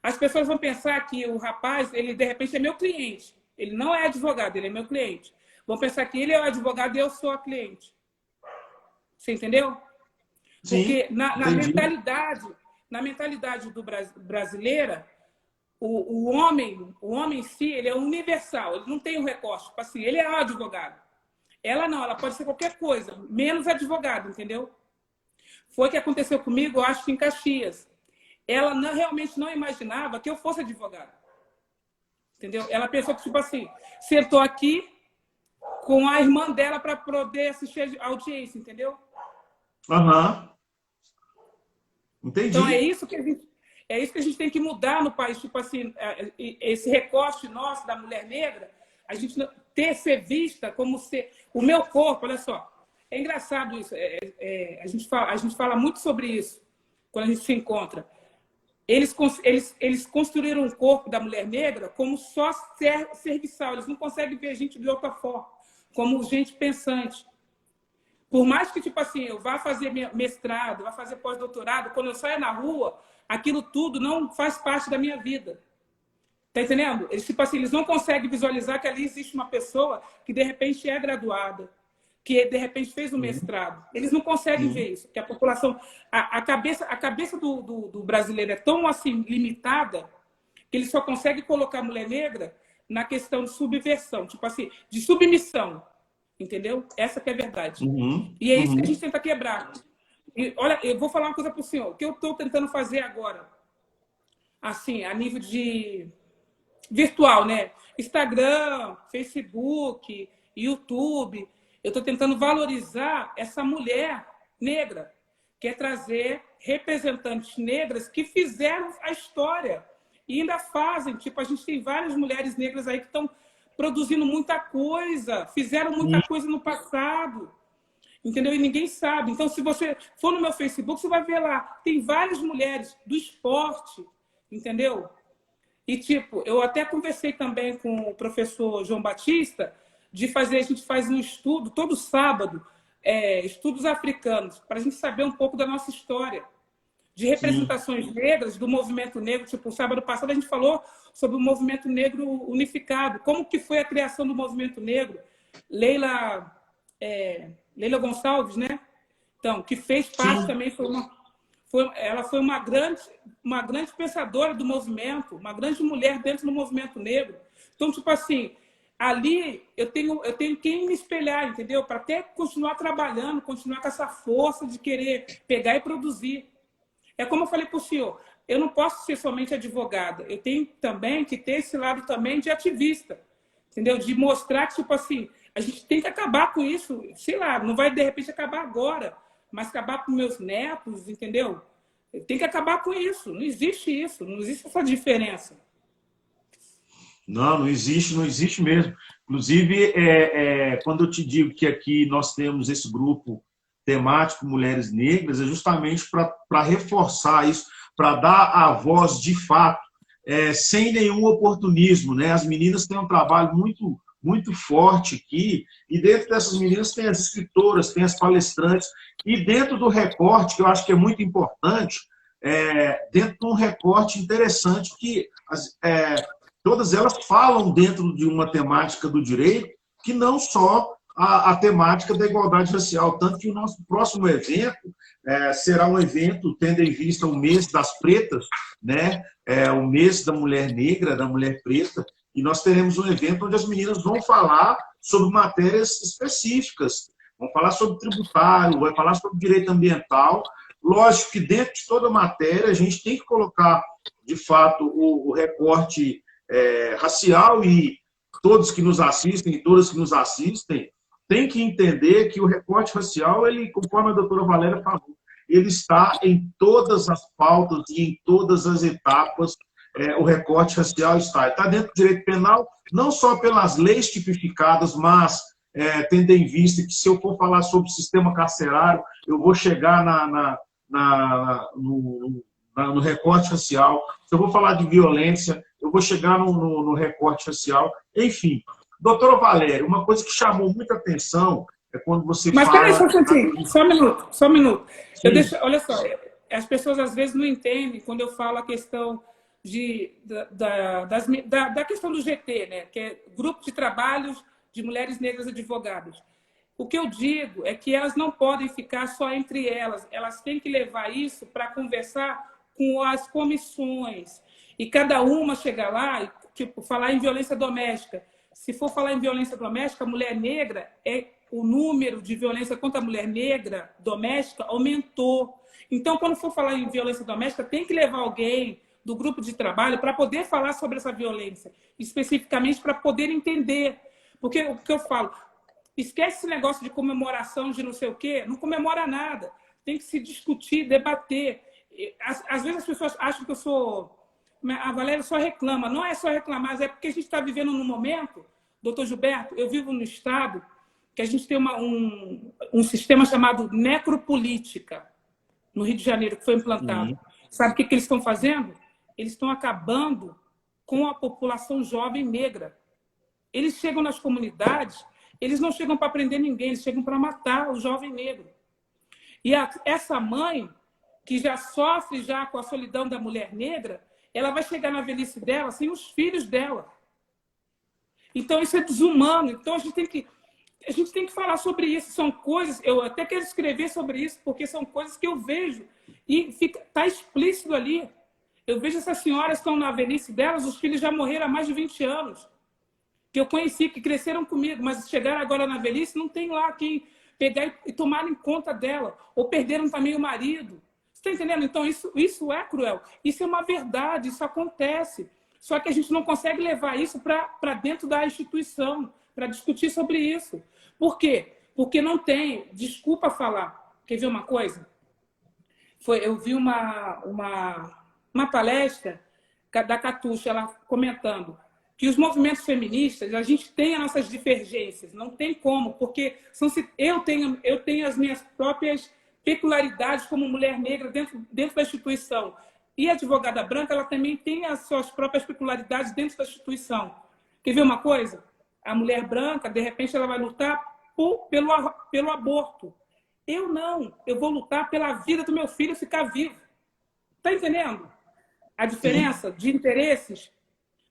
As pessoas vão pensar que o rapaz, ele de repente é meu cliente. Ele não é advogado, ele é meu cliente. Vão pensar que ele é o advogado e eu sou a cliente. Você entendeu? Porque Sim, na mentalidade brasileira, o homem em si, ele é universal, ele não tem um recorte. Tipo assim, ele é o advogado. Ela não, ela pode ser qualquer coisa, menos advogado, entendeu? Foi o que aconteceu comigo, eu acho que em Caxias. Ela realmente não imaginava que eu fosse advogada. Entendeu? Ela pensou que, tipo assim, sentou aqui com a irmã dela para poder assistir a audiência, entendeu? Aham. Então, Entendi. é isso que a gente tem que mudar no país. Tipo assim, esse recorte nosso da mulher negra, a gente ser vista como ser... O meu corpo, olha só, é engraçado isso. A gente fala muito sobre isso quando a gente se encontra. Eles construíram um corpo da mulher negra como só serviçal. Eles não conseguem ver a gente de outra forma, como gente pensante. Por mais que, tipo assim, eu vá fazer mestrado, vá fazer pós-doutorado, quando eu saio na rua, aquilo tudo não faz parte da minha vida. Tá entendendo? Eles, tipo assim, eles não conseguem visualizar que ali existe uma pessoa que, de repente, é graduada, que, de repente, fez um mestrado. Eles não conseguem ver isso, porque a população... A cabeça do brasileiro é tão, assim, limitada que ele só consegue colocar a mulher negra na questão de subversão, tipo assim, de submissão. Entendeu? Essa que é a verdade. E é isso que a gente tenta quebrar. E, olha, eu vou falar uma coisa para o senhor. O que eu estou tentando fazer agora, assim, a nível de virtual, né? Instagram, Facebook, YouTube. Eu estou tentando valorizar essa mulher negra, que é trazer representantes negras que fizeram a história e ainda fazem. Tipo, a gente tem várias mulheres negras aí que estão produzindo muita coisa, fizeram muita coisa no passado, entendeu? E ninguém sabe. Então, se você for no meu Facebook, você vai ver lá, tem várias mulheres do esporte, entendeu? E, tipo, eu até conversei também com o professor João Batista, a gente faz um estudo, todo sábado, estudos africanos, para a gente saber um pouco da nossa história, de representações negras, do movimento negro. Tipo, sábado passado a gente falou sobre o movimento negro unificado, como que foi a criação do movimento negro. Leila Gonçalves, né? Então, que fez parte também, ela foi uma grande pensadora do movimento, uma grande mulher dentro do movimento negro. Então, tipo assim, ali eu tenho quem me espelhar, entendeu? Para até continuar trabalhando, continuar com essa força de querer pegar e produzir. É como eu falei para o senhor, eu não posso ser somente advogada, eu tenho também que ter esse lado também de ativista, entendeu? De mostrar que, tipo assim, a gente tem que acabar com isso, sei lá, não vai de repente acabar agora, mas acabar com meus netos, entendeu? Tem que acabar com isso, não existe essa diferença. Não existe mesmo. Inclusive, quando eu te digo que aqui nós temos esse grupo temático Mulheres Negras, é justamente para reforçar isso, para dar a voz de fato, sem nenhum oportunismo, né? As meninas têm um trabalho muito forte aqui, e dentro dessas meninas tem as escritoras, tem as palestrantes, e dentro do recorte, que eu acho que é muito importante, dentro de um recorte interessante, que todas elas falam dentro de uma temática do direito, que não só a temática da igualdade racial, tanto que o nosso próximo evento será um evento tendo em vista o mês das pretas, né? O mês da mulher negra, da mulher preta, e nós teremos um evento onde as meninas vão falar sobre matérias específicas, vão falar sobre tributário, vai falar sobre direito ambiental. Lógico que dentro de toda a matéria a gente tem que colocar, de fato, o recorte racial, e todos que nos assistem e todas que nos assistem tem que entender que o recorte racial, ele, conforme a doutora Valéria falou, ele está em todas as pautas e em todas as etapas o recorte racial está. Está dentro do direito penal, não só pelas leis tipificadas, mas tendo em vista que se eu for falar sobre o sistema carcerário, eu vou chegar no recorte racial. Se eu vou falar de violência, eu vou chegar no recorte racial. Enfim, doutora Valéria, uma coisa que chamou muita atenção é quando você Mas fala... Mas peraí, só um minuto. Olha só, as pessoas às vezes não entendem quando eu falo a questão da questão do GT, né? Que é Grupo de Trabalhos de Mulheres Negras Advogadas. O que eu digo é que elas não podem ficar só entre elas, elas têm que levar isso para conversar com as comissões. E cada uma chegar lá e, tipo, falar em violência doméstica. Se for falar em violência doméstica, a mulher negra, o número de violência contra a mulher negra doméstica aumentou. Então, quando for falar em violência doméstica, tem que levar alguém do grupo de trabalho para poder falar sobre essa violência, especificamente para poder entender. Porque o que eu falo, esquece esse negócio de comemoração de não sei o quê, não comemora nada. Tem que se discutir, debater. Às vezes as pessoas acham que eu sou... A Valéria só reclama. Não é só reclamar, mas é porque a gente está vivendo num momento, doutor Gilberto, eu vivo no estado que a gente tem um sistema chamado necropolítica, no Rio de Janeiro, que foi implantado. Sim. Sabe o que eles estão fazendo? Eles estão acabando com a população jovem negra. Eles chegam nas comunidades, eles não chegam para prender ninguém, eles chegam para matar o jovem negro. E essa mãe, que já sofre já com a solidão da mulher negra, ela vai chegar na velhice dela sem os filhos dela. Então, isso é desumano. Então, a gente tem que falar sobre isso. São coisas... Eu até quero escrever sobre isso, porque são coisas que eu vejo. E está explícito ali. Eu vejo essas senhoras que estão na velhice delas, os filhos já morreram há mais de 20 anos. Que eu conheci, que cresceram comigo, mas chegaram agora na velhice, não tem lá quem pegar e tomar em conta dela. Ou perderam também o marido. Você está entendendo? Então, isso é cruel. Isso é uma verdade, isso acontece. Só que a gente não consegue levar isso para dentro da instituição, para discutir sobre isso. Por quê? Porque não tem, desculpa falar. Quer ver uma coisa? Eu vi uma palestra da Catuxa, ela comentando que os movimentos feministas, a gente tem as nossas divergências, não tem como, porque eu tenho as minhas próprias peculiaridades como mulher negra dentro da instituição. E a advogada branca, ela também tem as suas próprias peculiaridades dentro da instituição. Quer ver uma coisa? A mulher branca, de repente, ela vai lutar pelo aborto. Eu não. Eu vou lutar pela vida do meu filho ficar vivo. Está entendendo? A diferença de interesses?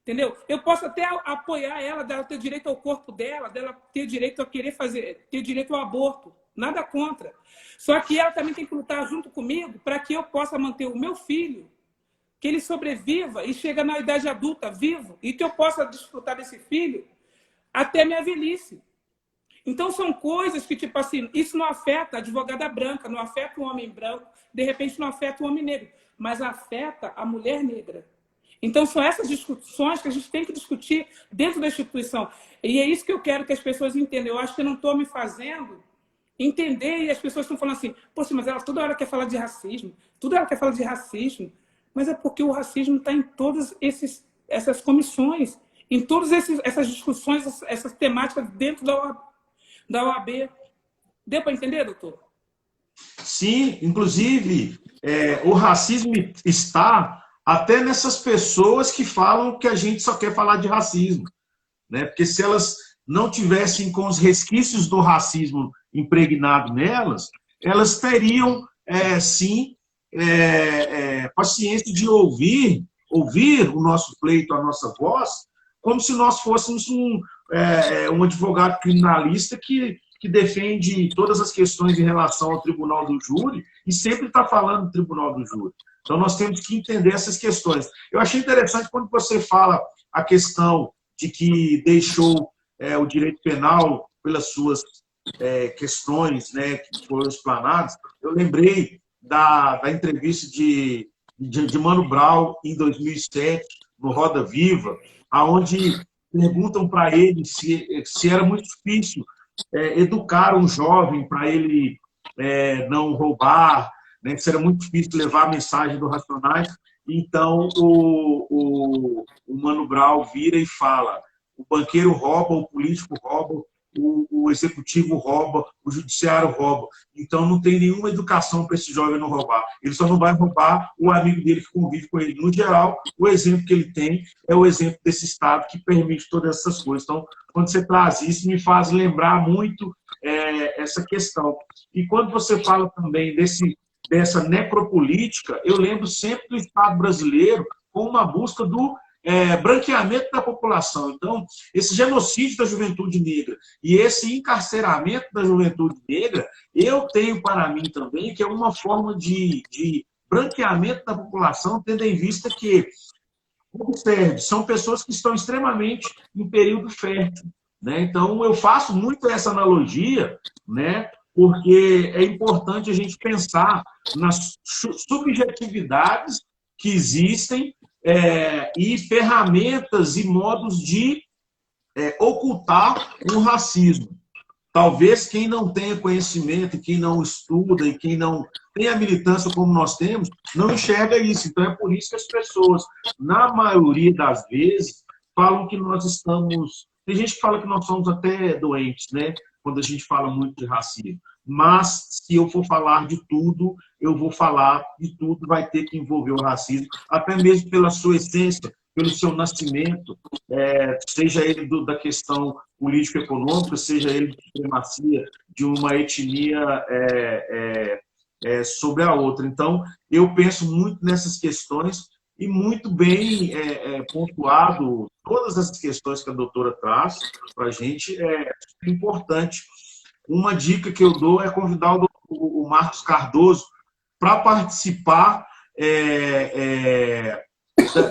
Entendeu? Eu posso até apoiar ela, dela ter direito ao corpo dela ter direito a querer ter direito ao aborto. Nada contra. Só que ela também tem que lutar junto comigo para que eu possa manter o meu filho, que ele sobreviva e chegue na idade adulta vivo e que eu possa desfrutar desse filho até a minha velhice. Então, são coisas que, tipo assim, isso não afeta a advogada branca, não afeta o homem branco, de repente não afeta o homem negro, mas afeta a mulher negra. Então, são essas discussões que a gente tem que discutir dentro da instituição. E é isso que eu quero que as pessoas entendam. Eu acho que eu não estou me fazendo entender e as pessoas estão falando assim, poxa, mas ela toda hora quer falar de racismo, toda hora quer falar de racismo, mas é porque o racismo está em todas essas comissões, em todas essas discussões, essas temáticas dentro da OAB. Deu para entender, doutor? Sim, inclusive, o racismo está até nessas pessoas que falam que a gente só quer falar de racismo, né? Porque se elas não tivessem com os resquícios do racismo impregnado nelas, elas teriam, sim, paciência de ouvir o nosso pleito, a nossa voz, como se nós fôssemos um advogado criminalista que defende todas as questões em relação ao tribunal do júri e sempre está falando do tribunal do júri. Então, nós temos que entender essas questões. Eu achei interessante quando você fala a questão de que deixou o direito penal pelas suas questões, né, que foram explanadas. Eu lembrei da entrevista de Mano Brown, em 2007, no Roda Viva, onde perguntam para ele se era muito difícil educar um jovem para ele não roubar, né, se era muito difícil levar a mensagem do Racionais. Então, o Mano Brown vira e fala: o banqueiro rouba, o político rouba, o executivo rouba, o judiciário rouba. Então, não tem nenhuma educação para esse jovem não roubar. Ele só não vai roubar o amigo dele que convive com ele. No geral, o exemplo que ele tem é o exemplo desse Estado que permite todas essas coisas. Então, quando você traz isso, me faz lembrar muito essa questão. E quando você fala também dessa necropolítica, eu lembro sempre do Estado brasileiro com uma busca do branqueamento da população. Então, esse genocídio da juventude negra e esse encarceramento da juventude negra, eu tenho para mim também que é uma forma de branqueamento da população, tendo em vista que, observe, são pessoas que estão extremamente em período fértil. Né? Então, eu faço muito essa analogia, né? Porque é importante a gente pensar nas subjetividades que existem e ferramentas e modos de ocultar o racismo. Talvez quem não tenha conhecimento, quem não estuda e quem não tem a militância como nós temos, não enxerga isso. Então é por isso que as pessoas, na maioria das vezes, falam que nós estamos... Tem gente que fala que nós somos até doentes, né? Quando a gente fala muito de racismo. Mas, se eu for falar de tudo, eu vou falar de tudo, vai ter que envolver o racismo, até mesmo pela sua essência, pelo seu nascimento, seja ele da questão político-econômica, seja ele de supremacia de uma etnia sobre a outra. Então, eu penso muito nessas questões e muito bem pontuado todas essas questões que a doutora traz para a gente é importante. Uma dica que eu dou é convidar o Marcos Cardoso para participar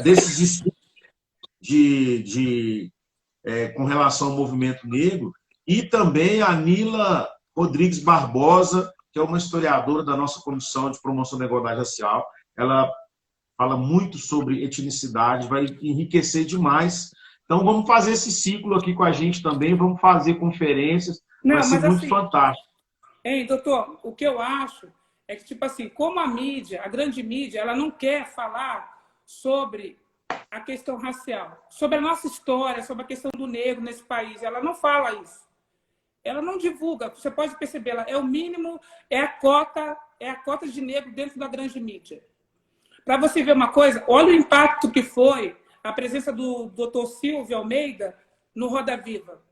desses estudos com relação ao movimento negro, e também a Nila Rodrigues Barbosa, que é uma historiadora da nossa Comissão de Promoção da Igualdade Racial. Ela fala muito sobre etnicidade, vai enriquecer demais. Então, vamos fazer esse ciclo aqui com a gente também, vamos fazer conferências, vai ser muito assim, fantástico. Hein, doutor, o que eu acho é que, tipo assim, como a mídia, a grande mídia, ela não quer falar sobre a questão racial, sobre a nossa história, sobre a questão do negro nesse país, ela não fala isso. Ela não divulga, você pode perceber, ela é o mínimo, é a cota de negro dentro da grande mídia. Para você ver uma coisa, olha o impacto que foi a presença do Dr. Silvio Almeida no Roda Viva.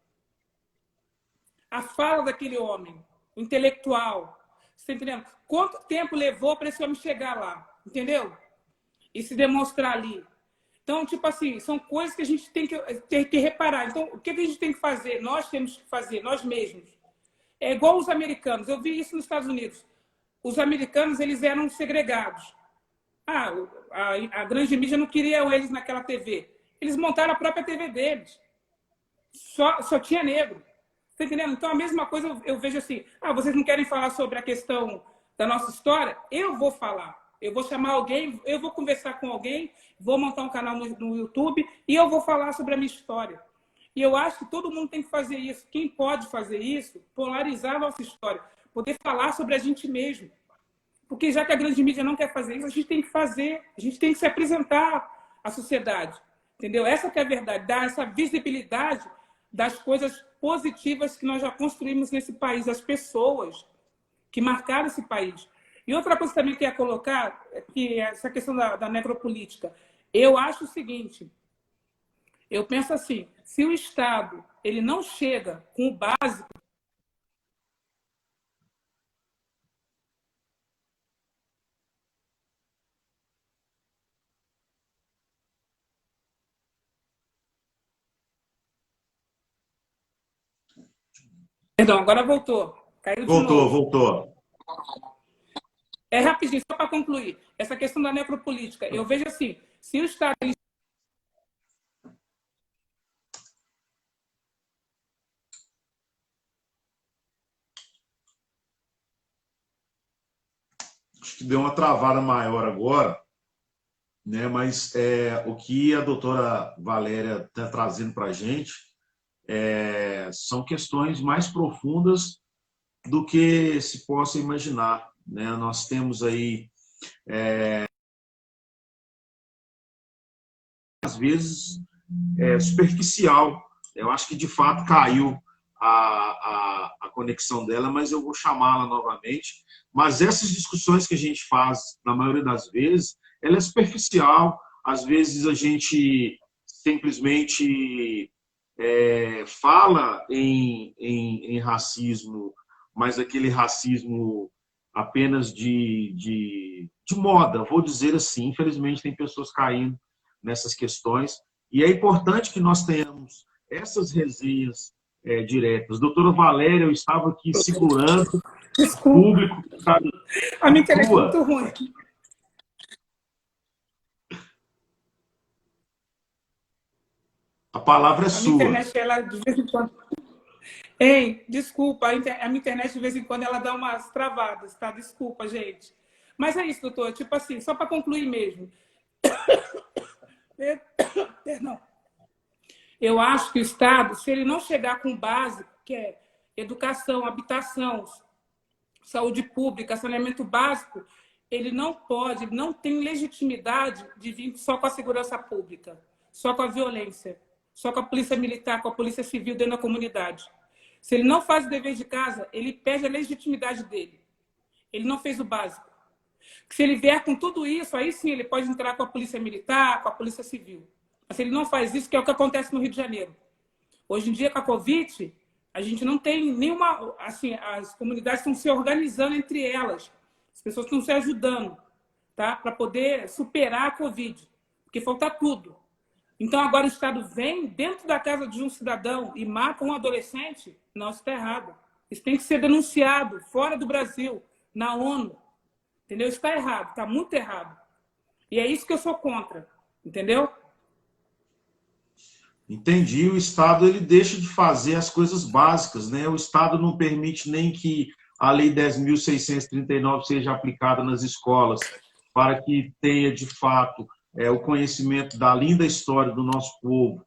A fala daquele homem, o intelectual, você está entendendo? Quanto tempo levou para esse homem chegar lá, entendeu? E se demonstrar ali. Então, tipo assim, são coisas que a gente tem que reparar. Então, o que a gente tem que fazer? Nós temos que fazer, nós mesmos. É igual os americanos. Eu vi isso nos Estados Unidos. Os americanos, eles eram segregados. A grande mídia não queria eles naquela TV. Eles montaram a própria TV deles. Só tinha negro. Tá entendendo? Então, a mesma coisa eu vejo assim, vocês não querem falar sobre a questão da nossa história? Eu vou falar. Eu vou chamar alguém, eu vou conversar com alguém, vou montar um canal no YouTube e eu vou falar sobre a minha história. E eu acho que todo mundo tem que fazer isso. Quem pode fazer isso, polarizar a nossa história, poder falar sobre a gente mesmo. Porque já que a grande mídia não quer fazer isso, a gente tem que fazer, a gente tem que se apresentar à sociedade. Entendeu? Essa que é a verdade, dar essa visibilidade das coisas positivas que nós já construímos nesse país, as pessoas que marcaram esse país. E outra coisa também que eu ia colocar, que é essa questão da necropolítica. Eu acho o seguinte, eu penso assim, se o Estado ele não chega com o básico, perdão, agora voltou. Caiu de novo. Voltou. É rapidinho, só para concluir. Essa questão da necropolítica. Eu vejo assim, se o Estado... Acho que deu uma travada maior agora, né? Mas o que a doutora Valéria está trazendo para a gente são questões mais profundas do que se possa imaginar. Né? Nós temos aí às vezes, superficial. Eu acho que, de fato, caiu a conexão dela, mas eu vou chamá-la novamente. Mas essas discussões que a gente faz, na maioria das vezes, ela é superficial. Às vezes a gente simplesmente fala em racismo, mas aquele racismo apenas de moda, vou dizer assim. Infelizmente, tem pessoas caindo nessas questões. E é importante que nós tenhamos essas resenhas diretas. Doutora Valéria, eu estava aqui segurando o público. Sabe? A minha internet é muito ruim. A palavra é sua. A minha internet, ela, de vez em quando... Ei, desculpa, a minha internet, de vez em quando, ela dá umas travadas, tá? Desculpa, gente. Mas é isso, doutor. Tipo assim, só para concluir mesmo. Perdão. Eu acho que o Estado, se ele não chegar com o básico, que é educação, habitação, saúde pública, saneamento básico, ele não pode, ele não tem legitimidade de vir só com a segurança pública, só com a violência, só com a polícia militar, com a polícia civil dentro da comunidade. Se ele não faz o dever de casa, ele perde a legitimidade dele. Ele não fez o básico. Se ele vier com tudo isso, aí sim ele pode entrar com a polícia militar, com a polícia civil. Mas se ele não faz isso, que é o que acontece no Rio de Janeiro. Hoje em dia, com a Covid, a gente não tem nenhuma... Assim, as comunidades estão se organizando entre elas. As pessoas estão se ajudando, tá? Para poder superar a Covid. Porque falta tudo. Então, agora o Estado vem dentro da casa de um cidadão e mata um adolescente. Não, isso está errado. Isso tem que ser denunciado fora do Brasil, na ONU. Entendeu? Isso está errado, está muito errado. E é isso que eu sou contra. Entendeu? Entendi. O Estado ele deixa de fazer as coisas básicas, né? O Estado não permite nem que a Lei 10.639 seja aplicada nas escolas para que tenha, de fato, o conhecimento da linda história do nosso povo,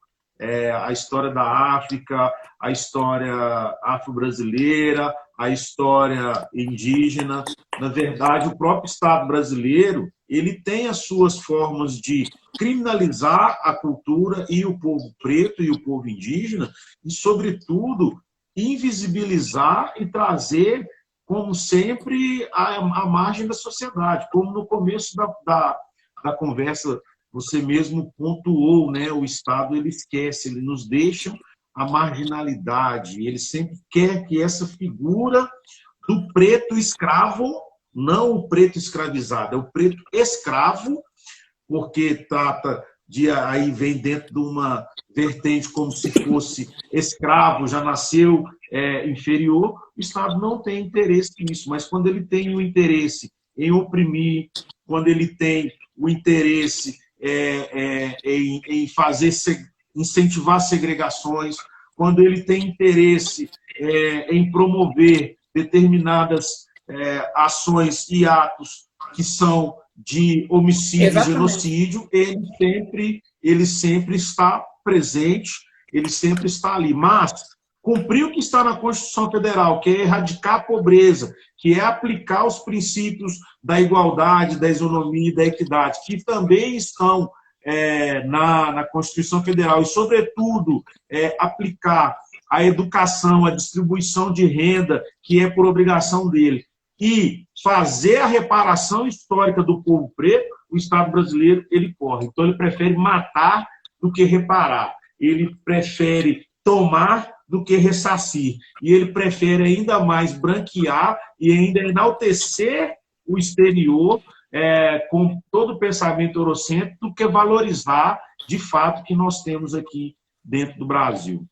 a história da África, a história afro-brasileira, a história indígena. Na verdade, o próprio Estado brasileiro ele tem as suas formas de criminalizar a cultura e o povo preto e o povo indígena e, sobretudo, invisibilizar e trazer, como sempre, a margem da sociedade. Como no começo da conversa você mesmo pontuou, né? O Estado ele esquece, ele nos deixa a marginalidade, ele sempre quer que essa figura do preto escravo, não o preto escravizado, é o preto escravo, porque trata de aí vem dentro de uma vertente como se fosse escravo, já nasceu inferior. O Estado não tem interesse nisso, mas quando ele tem o interesse em oprimir, quando ele tem o interesse em fazer, incentivar segregações, quando ele tem interesse em promover determinadas ações e atos que são de homicídio, exatamente, genocídio, ele sempre está presente, ele sempre está ali. Mas cumprir o que está na Constituição Federal, que é erradicar a pobreza, que é aplicar os princípios da igualdade, da isonomia e da equidade, que também estão na Constituição Federal, e, sobretudo, aplicar a educação, a distribuição de renda, que é por obrigação dele, e fazer a reparação histórica do povo preto, o Estado brasileiro ele corre. Então, ele prefere matar do que reparar. Ele prefere tomar do que ressarcir. E ele prefere ainda mais branquear e ainda enaltecer o exterior com todo o pensamento eurocêntrico do que valorizar, de fato, o que nós temos aqui dentro do Brasil.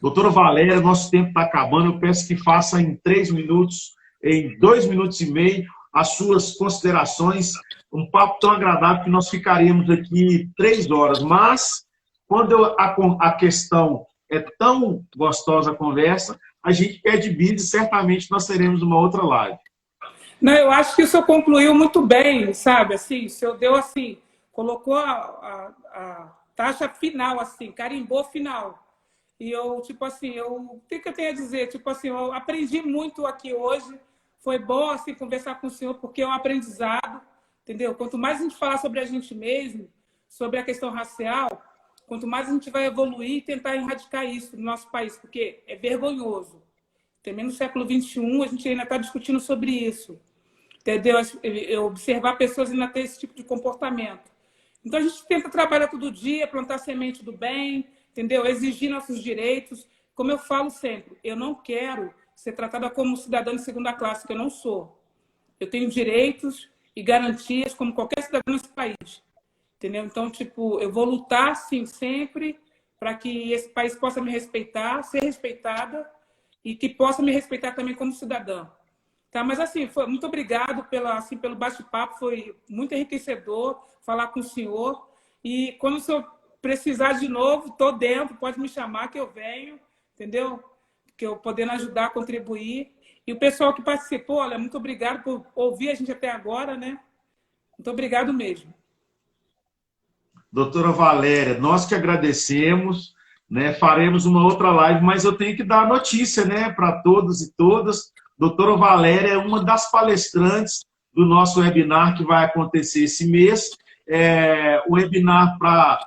Doutora Valéria, nosso tempo está acabando. Eu peço que faça em 3 minutos, em 2 minutos e meio, as suas considerações. Um papo tão agradável que nós ficaríamos aqui 3 horas. Mas, quando a questão é tão gostosa a conversa, a gente pede bid e certamente nós teremos uma outra live. Não, eu acho que o senhor concluiu muito bem, sabe? Assim, o senhor deu assim, colocou a taxa final, assim, carimbou final. E eu, tipo assim, o que eu tenho a dizer? Tipo assim, eu aprendi muito aqui hoje. Foi bom, assim, conversar com o senhor, porque é um aprendizado, entendeu? Quanto mais a gente falar sobre a gente mesmo, sobre a questão racial, quanto mais a gente vai evoluir e tentar erradicar isso no nosso país, porque é vergonhoso. Também no século XXI, a gente ainda está discutindo sobre isso. Entendeu? Observar pessoas ainda ter esse tipo de comportamento. Então, a gente tenta trabalhar todo dia, plantar semente do bem, entendeu? Exigir nossos direitos. Como eu falo sempre, eu não quero ser tratada como cidadã de segunda classe, que eu não sou. Eu tenho direitos e garantias como qualquer cidadão nesse país. Entendeu? Então, tipo, eu vou lutar, sim, sempre, para que esse país possa me respeitar, ser respeitada e que possa me respeitar também como cidadã. Tá? Mas, assim, muito obrigado pelo bate-papo, foi muito enriquecedor falar com o senhor. E quando o senhor precisar de novo, estou dentro, pode me chamar que eu venho, entendeu? Que eu podendo ajudar, contribuir. E o pessoal que participou, olha, muito obrigado por ouvir a gente até agora, né? Muito obrigado mesmo. Doutora Valéria, nós que agradecemos, né? Faremos uma outra live, mas eu tenho que dar a notícia, né, para todos e todas. Doutora Valéria é uma das palestrantes do nosso webinar que vai acontecer esse mês. O webinar para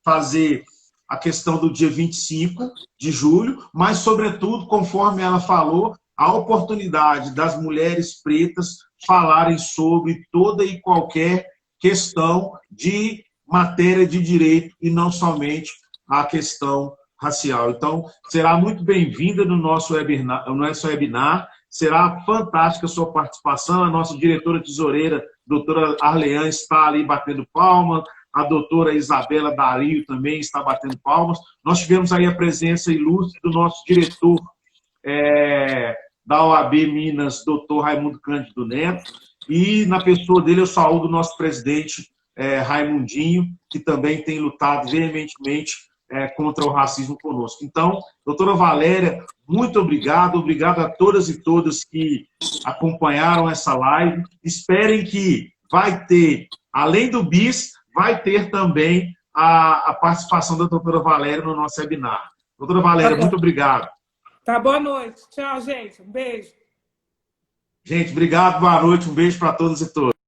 fazer a questão do dia 25 de julho, mas, sobretudo, conforme ela falou, a oportunidade das mulheres pretas falarem sobre toda e qualquer questão de matéria de direito e não somente a questão racial. Então, será muito bem-vinda no nosso webinar. Será fantástica a sua participação. A nossa diretora tesoureira, doutora Arleã, está ali batendo palmas. A doutora Isabela Dario também está batendo palmas. Nós tivemos aí a presença ilustre do nosso diretor da OAB Minas, doutor Raimundo Cândido Neto. E, na pessoa dele, eu saúdo o nosso presidente, Raimundinho, que também tem lutado veementemente contra o racismo conosco. Então, doutora Valéria, muito obrigado. Obrigado a todas e todas que acompanharam essa live. Esperem que vai ter, além do BIS, vai ter também a participação da doutora Valéria no nosso webinar. Doutora Valéria, muito obrigado. Tá, boa noite. Tchau, gente. Um beijo. Gente, obrigado, boa noite. Um beijo para todos e todas.